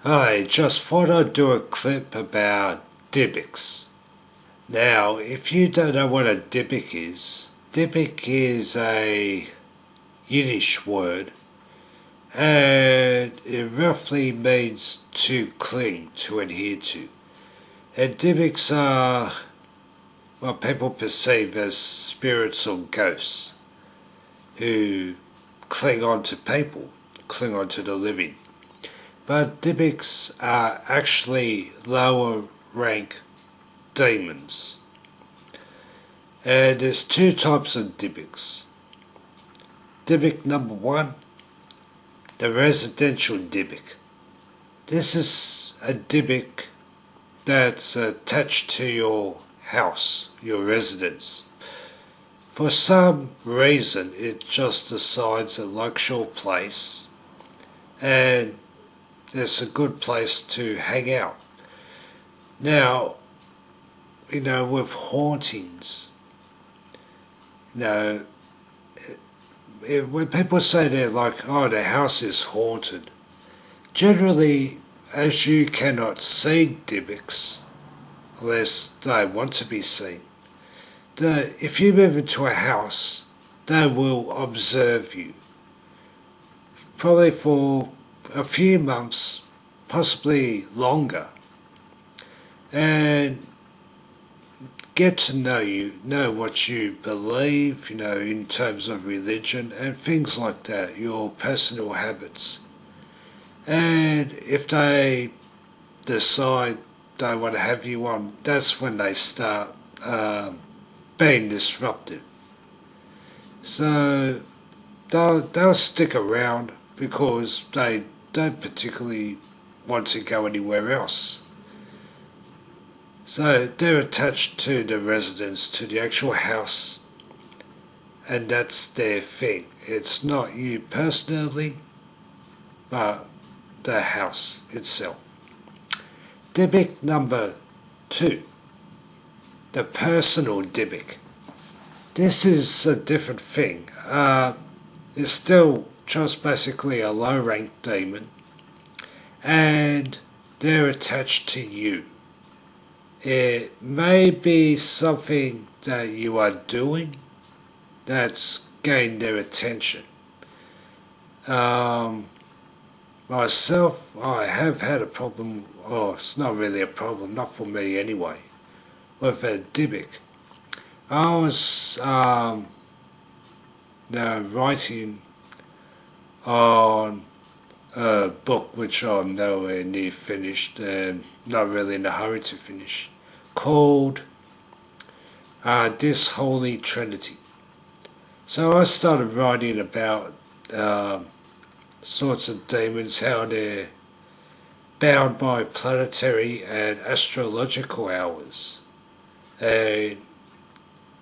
I just thought I'd do a clip about Dybbuks. Now, if you don't know what a Dybbuk is a Yiddish word, and it roughly means to cling, to adhere to. And Dybbuks are what people perceive as spirits or ghosts who cling on to people, cling on to the living. But Dybbuks are actually lower rank demons. And there's two types of Dybbuks. Dybbuk number one, the residential Dybbuk. This is a Dybbuk that's attached to your house, your residence. For some reason, it just decides it likes your place and it's a good place to hang out. Now, with hauntings, when people say they're like, oh, the house is haunted, generally, as you cannot see Dybbuks, unless they want to be seen, if you move into a house, they will observe you, probably for a few months, possibly longer, and get to know you, know what you believe, in terms of religion and things like that, your personal habits. And if they decide they want to have you on, that's when they start being disruptive. So they'll stick around because they don't particularly want to go anywhere else. So they're attached to the residence, to the actual house, and that's their thing. It's not you personally, but the house itself. Dybbuk number two, the personal Dybbuk. This is a different thing. It's still just basically a low-ranked demon, and they're attached to you. It may be something that you are doing that's gained their attention. Myself, I have had a problem, or it's not really a problem, not for me anyway, with a Dybbuk. I was writing on a book which I'm nowhere near finished and not really in a hurry to finish, called This Holy Trinity. So I started writing about sorts of demons, how they're bound by planetary and astrological hours and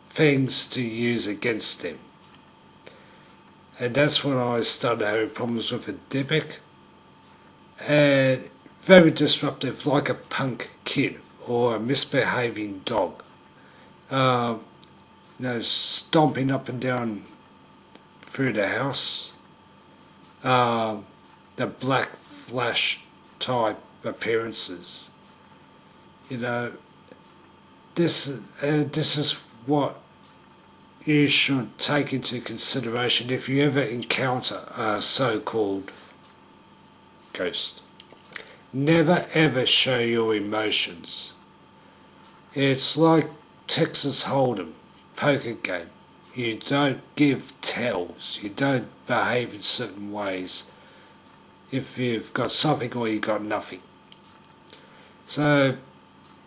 things to use against them. And that's when I started having problems with a Dybbuk, and very disruptive, like a punk kid or a misbehaving dog. Stomping up and down through the house, the black flash type appearances. This is what you should take into consideration if you ever encounter a so-called ghost. Never ever show your emotions. It's like Texas Hold'em, poker game. You don't give tells. You don't behave in certain ways if you've got something or you've got nothing. So,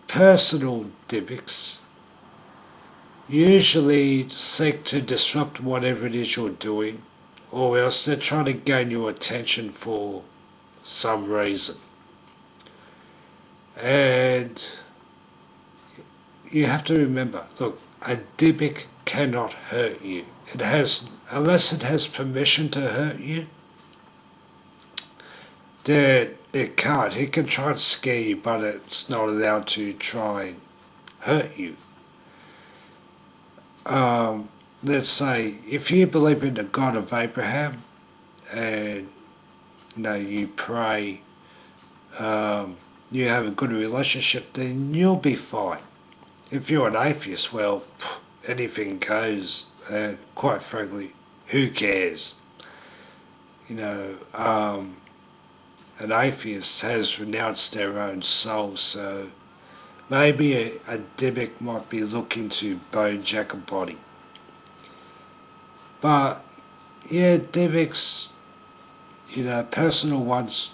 personal Dybbuks usually seek to disrupt whatever it is you're doing, or else they're trying to gain your attention for some reason. And you have to remember, look, a Dybbuk cannot hurt you. Unless it has permission to hurt you, then it can't. It can try to scare you, but it's not allowed to try and hurt you. Let's say, if you believe in the God of Abraham, and you pray you have a good relationship, then you'll be fine. If you're an atheist, well, anything goes, and quite frankly, who cares? You know, an atheist has renounced their own soul, so maybe a Dybbuk might be looking to bonejack a body. But, yeah, Dybbuks, personal ones,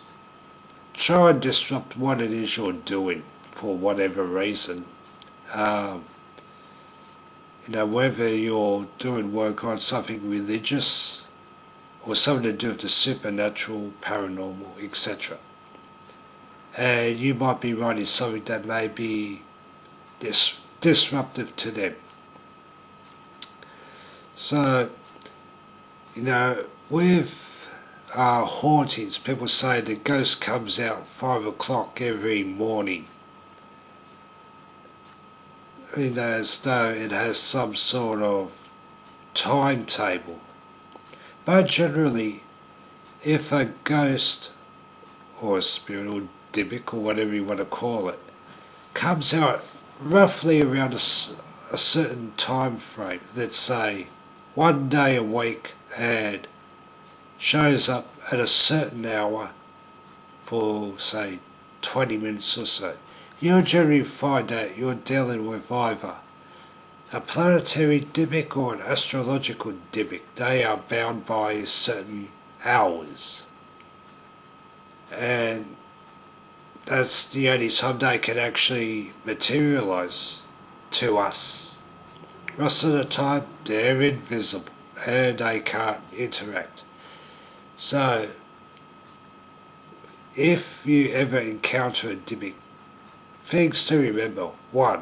try and disrupt what it is you're doing for whatever reason. Um, whether you're doing work on something religious or something to do with the supernatural, paranormal, etc. And you might be writing something that may be disruptive to them. So, with hauntings, people say the ghost comes out 5 o'clock every morning. As though it has some sort of timetable. But generally, if a ghost or a spirit or Dybbuk or whatever you want to call it comes out roughly around a certain time frame, let's say one day a week, and shows up at a certain hour for say 20 minutes or so, you'll generally find that you're dealing with either a planetary Dybbuk or an astrological Dybbuk. They are bound by certain hours, and that's the only time they can actually materialize to us. Rest of the time, they're invisible and they can't interact. So, if you ever encounter a Dybbuk, things to remember. 1.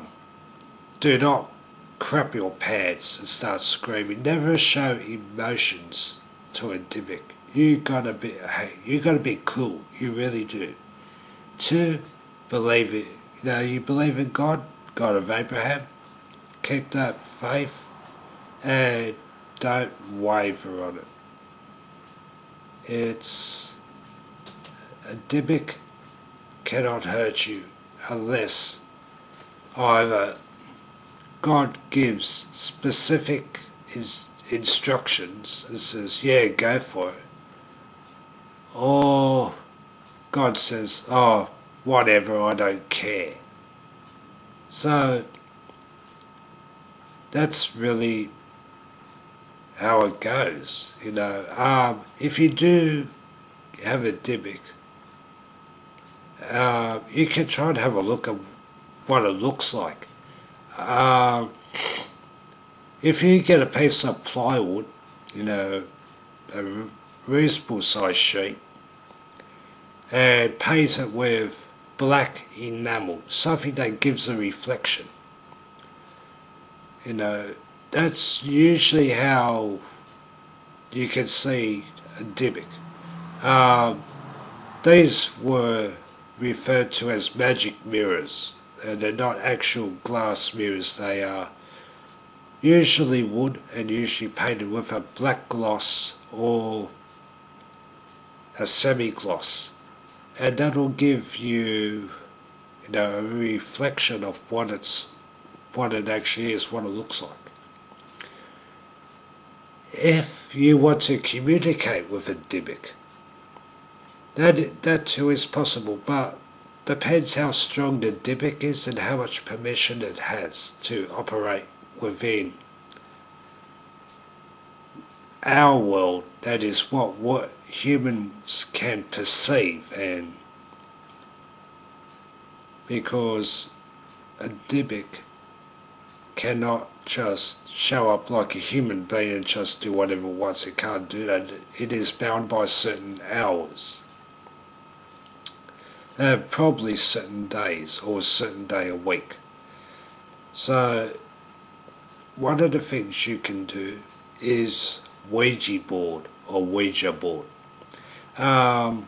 Do not crap your pants and start screaming. Never show emotions to a Dybbuk. You gotta be cool. You really do. 2. Believe it. You believe in God, God of Abraham. Keep that faith and don't waver on it. It's a Dybbuk cannot hurt you unless either God gives specific instructions and says, yeah, go for it, or God says, oh, whatever, I don't care. So that's really how it goes, If you do have a Dybbuk, you can try and have a look at what it looks like. If you get a piece of plywood, a reasonable size sheet, and paint it with black enamel, something that gives a reflection, that's usually how you can see a Dybbuk. These were referred to as magic mirrors, and they're not actual glass mirrors. They are usually wood and usually painted with a black gloss or a semi-gloss, and that will give you, a reflection of what it actually is, what it looks like. If you want to communicate with a Dybbuk, that too is possible, but depends how strong the Dybbuk is and how much permission it has to operate within our world. That is what humans can perceive, and because a Dybbuk cannot just show up like a human being and just do whatever it wants. It can't do that. It is bound by certain hours. Probably certain days or a certain day a week. So one of the things you can do is Ouija board or Ouija board. Don't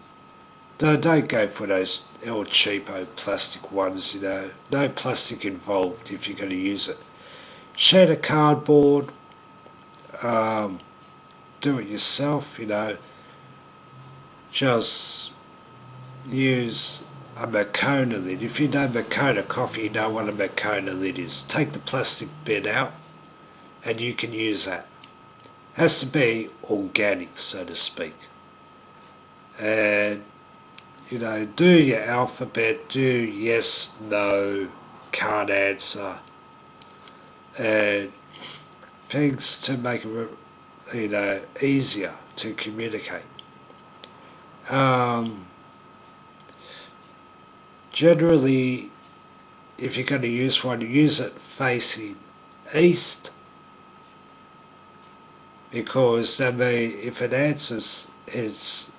go for those El Cheapo plastic ones, no plastic involved if you're going to use it. Sheet of cardboard, do it yourself, just use a Makona lid. If you know Makona coffee, you know what a Makona lid is. Take the plastic bit out and you can use that. Has to be organic, so to speak. And do your alphabet, do yes, no, can't answer, and things to make it easier to communicate. Generally, if you're going to use one, use it facing east, because if it answers, it's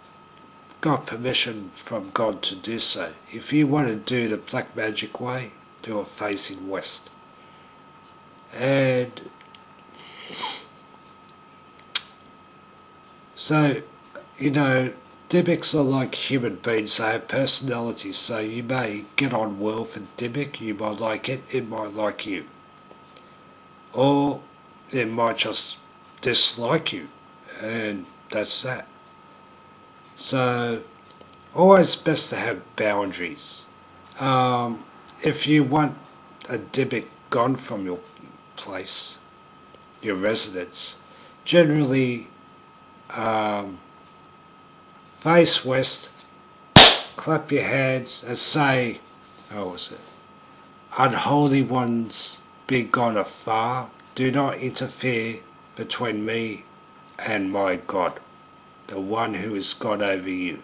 got permission from God to do so. If you want to do the black magic way, do it facing west. And so, Dybbuks are like human beings. They have personalities, so you may get on well with Dybbuk, you might like it might like you. Or it might just dislike you, and that's that. So, always best to have boundaries. If you want a Dybbuk gone from your place, your residence, generally face west, clap your hands and say, unholy ones be gone afar, do not interfere between me and my God, the one who is God over you.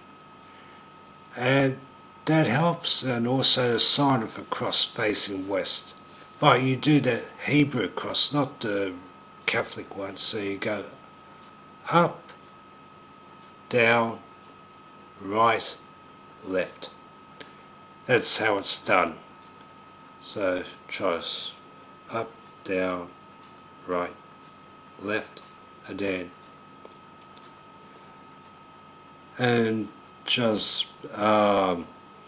And that helps, and also a sign of a cross facing west. But you do the Hebrew cross, not the Catholic one, so you go up, down, right, left. That's how it's done. So try up, down, right, left, and then. And just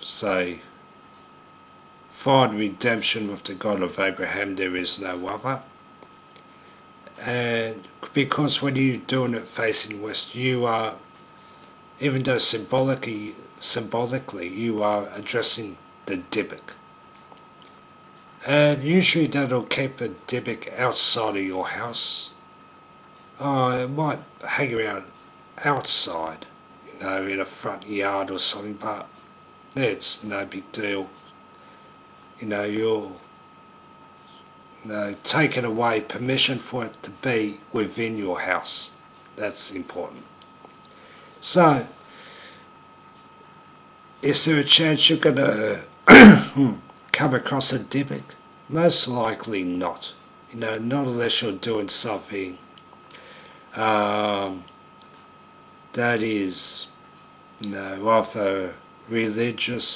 say, find redemption with the God of Abraham, there is no other. And because when you're doing it facing west, you are, even though symbolically you are addressing the Dybbuk. And usually that'll keep a Dybbuk outside of your house. It might hang around outside, in a front yard or something, but it's no big deal. You're taking away permission for it to be within your house. That's important. So, is there a chance you're going to come across a Dybbuk? Most likely not. Not unless you're doing something that is, either religious,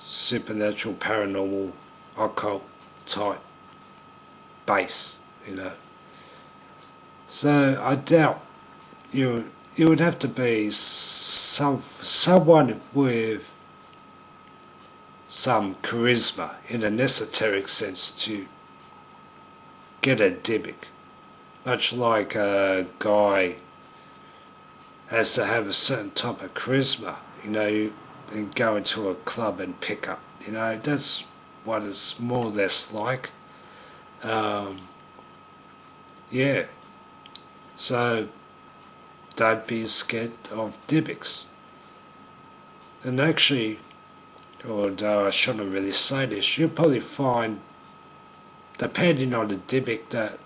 supernatural, paranormal, occult type base, So I doubt you would have to be someone with some charisma in an esoteric sense to get a Dybbuk. Much like a guy has to have a certain type of charisma, and go into a club and pick up. That's what it's more or less like. Yeah. So don't be scared of Dybbuks. And actually, although I shouldn't really say this, you'll probably find, depending on the Dybbuk, that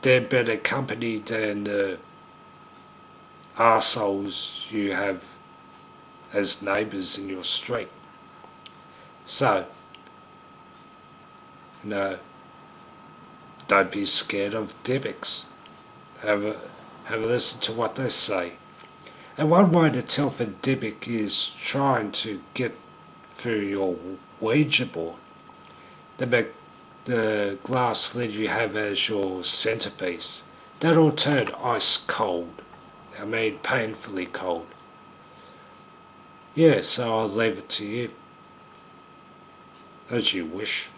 they're better company than the arseholes you have as neighbours in your street. So, don't be scared of Dybbuks. Have a listen to what they say. And one way to tell for Dybbuk is trying to get through your Ouija board. The glass lid you have as your centerpiece, that'll turn ice cold. Painfully cold. Yeah, so I'll leave it to you. As you wish.